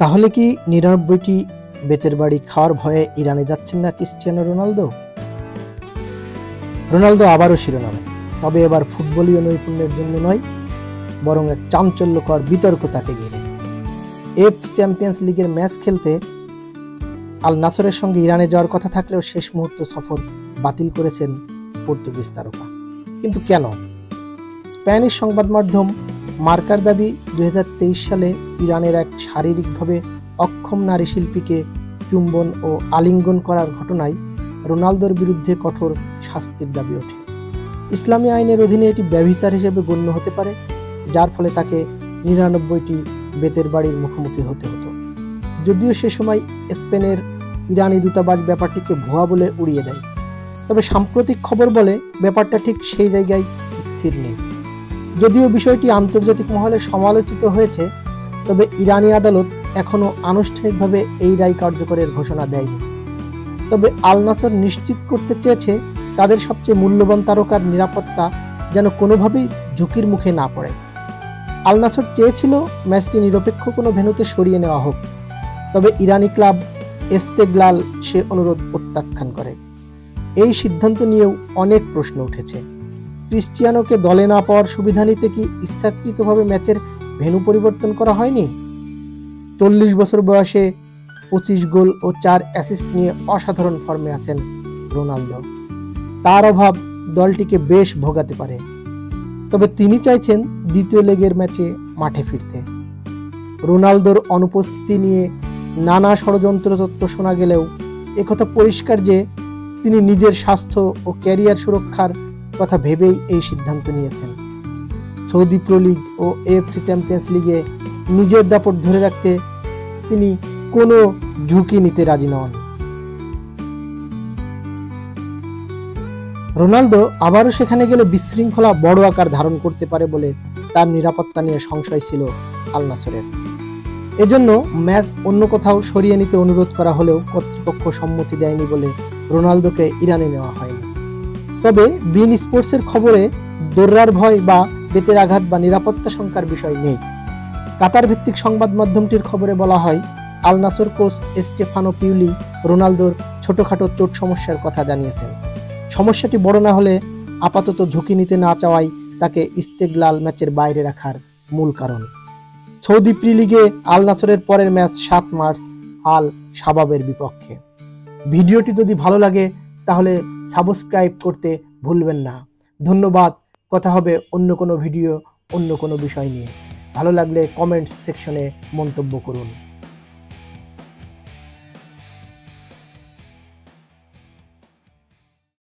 তাহলে কি ৯৯টি বেতের বাড়ি খাওয়ার ভয়ে ইরানে যাচ্ছেন না ক্রিস্টিয়ানো রোনালদো? রোনালদো আবারও শিরোনামে, তবে এবার ফুটবলীয় নৈপুণ্যের জন্য নয়, বরং এক চাঞ্চল্যকর বিতর্ক তাকে ঘিরে। এএফসি চ্যাম্পিয়ন্স লিগের ম্যাচ খেলতে আল নাসরের সঙ্গে ইরানে যাওয়ার কথা থাকলেও শেষ মুহূর্ত সফর বাতিল করেছেন পর্তুগিজ তারকা। কিন্তু কেন? স্প্যানিশ সংবাদ মাধ্যম মার্কার দাবি, ২০২৩ সালে ইরানের এক শারীরিকভাবে অক্ষম নারী শিল্পীকে চুম্বন ও আলিঙ্গন করার ঘটনায় রোনালদোর বিরুদ্ধে কঠোর শাস্তির দাবি ওঠে। ইসলামী আইনের অধীনে এটি ব্যভিচার হিসেবে গণ্য হতে পারে, যার ফলে তাকে ৯৯টি বেতের বাড়ির মুখোমুখি হতে হতো। যদিও সে সময় স্পেনের ইরানি দূতাবাস ব্যাপারটিকে ভুয়া বলে উড়িয়ে দেয়, তবে সাম্প্রতিক খবর বলে ব্যাপারটা ঠিক সেই জায়গায় স্থির নেই। যদিও বিষয়টি আন্তর্জাতিক মহলে সমালোচিত হয়েছে, তবে ইরানি আদালত এখনও আনুষ্ঠানিকভাবে এই রায় কার্যকরের ঘোষণা দেয়নি। তবে আল নাসর নিশ্চিত করতে চেয়েছে তাদের সবচেয়ে মূল্যবান তারকার নিরাপত্তা যেন কোনোভাবেই ঝুঁকির মুখে না পড়ে। আল নাসর চেয়েছিল ম্যাচটি নিরপেক্ষ কোনো ভেন্যুতে সরিয়ে নেওয়া হোক, তবে ইরানি ক্লাব ইস্তেগলাল সে অনুরোধ প্রত্যাখ্যান করে। এই সিদ্ধান্ত নিয়েও অনেক প্রশ্ন উঠেছে। ক্রিস্টিয়ানোকে দলে না পাওয়ার সুবিধা নিতে কি ইচ্ছাকৃতভাবে ম্যাচের ভেন্যু পরিবর্তন করা হয়নি? ৪০ বছর বয়সে ২৫ গোল ও ৪ অ্যাসিস্ট নিয়ে অসাধারণ ফর্মে আছেন রোনালদো। তার অভাব দলটিকে বেশ ভোগাতে পারে, তবে তিনি চাইছেন দ্বিতীয় লেগের ম্যাচে মাঠে ফিরতে। রোনালদোর অনুপস্থিতি নিয়ে নানা ষড়যন্ত্র তত্ত্ব শোনা গেলেও একথা পরিষ্কার যে তিনি নিজের স্বাস্থ্য ও ক্যারিয়ার সুরক্ষার কথা ভেবেই এই সিদ্ধান্ত নিয়েছেন। সৌদি প্রো লিগ ও এএফসি চ্যাম্পিয়ন্স লিগে নিজের দাপট ধরে রাখতে তিনি কোনো ঝুঁকি নিতে রাজি নন। রোনালদো আবারও সেখানে গেলে বিশৃঙ্খলা বড় আকার ধারণ করতে পারে বলে তার নিরাপত্তা নিয়ে সংশয় ছিল আল নাসরের। এজন্য ম্যাচ অন্য কোথাও সরিয়ে নিতে অনুরোধ করা হলেও কর্তৃপক্ষ সম্মতি দেয়নি বলে রোনালদোকে ইরানে নেওয়া হয়নি। তবে বিন স্পোর্টসের খবরে দৌড়ার ভয় বা বেতের আঘাত বা নিরাপত্তা শঙ্কার বিষয় নেই। কাতার ভিত্তিক সংবাদ মাধ্যমটির খবরে বলা হয়, আল নাসর কোচ স্টেফানো পিউলি রোনালদোর ছোটখাটো চোট সমস্যার কথা জানিয়েছেন। সমস্যাটি বড় না হলে আপাতত ঝুঁকি নিতে না চাওয়াই তাকে ইস্তেগলাল ম্যাচের বাইরে রাখার মূল কারণ। সৌদি প্রি লিগে আল নাসরের পরের ম্যাচ ৭ মার্চ আল শাবাবের বিপক্ষে। ভিডিওটি যদি ভালো লাগে তাহলে সাবস্ক্রাইব করতে ভুলবেন না। ধন্যবাদ। কথা হবে অন্য কোনো ভিডিও, অন্য কোনো বিষয় নিয়ে। ভালো লাগলে কমেন্টস সেকশনে মন্তব্য করুন।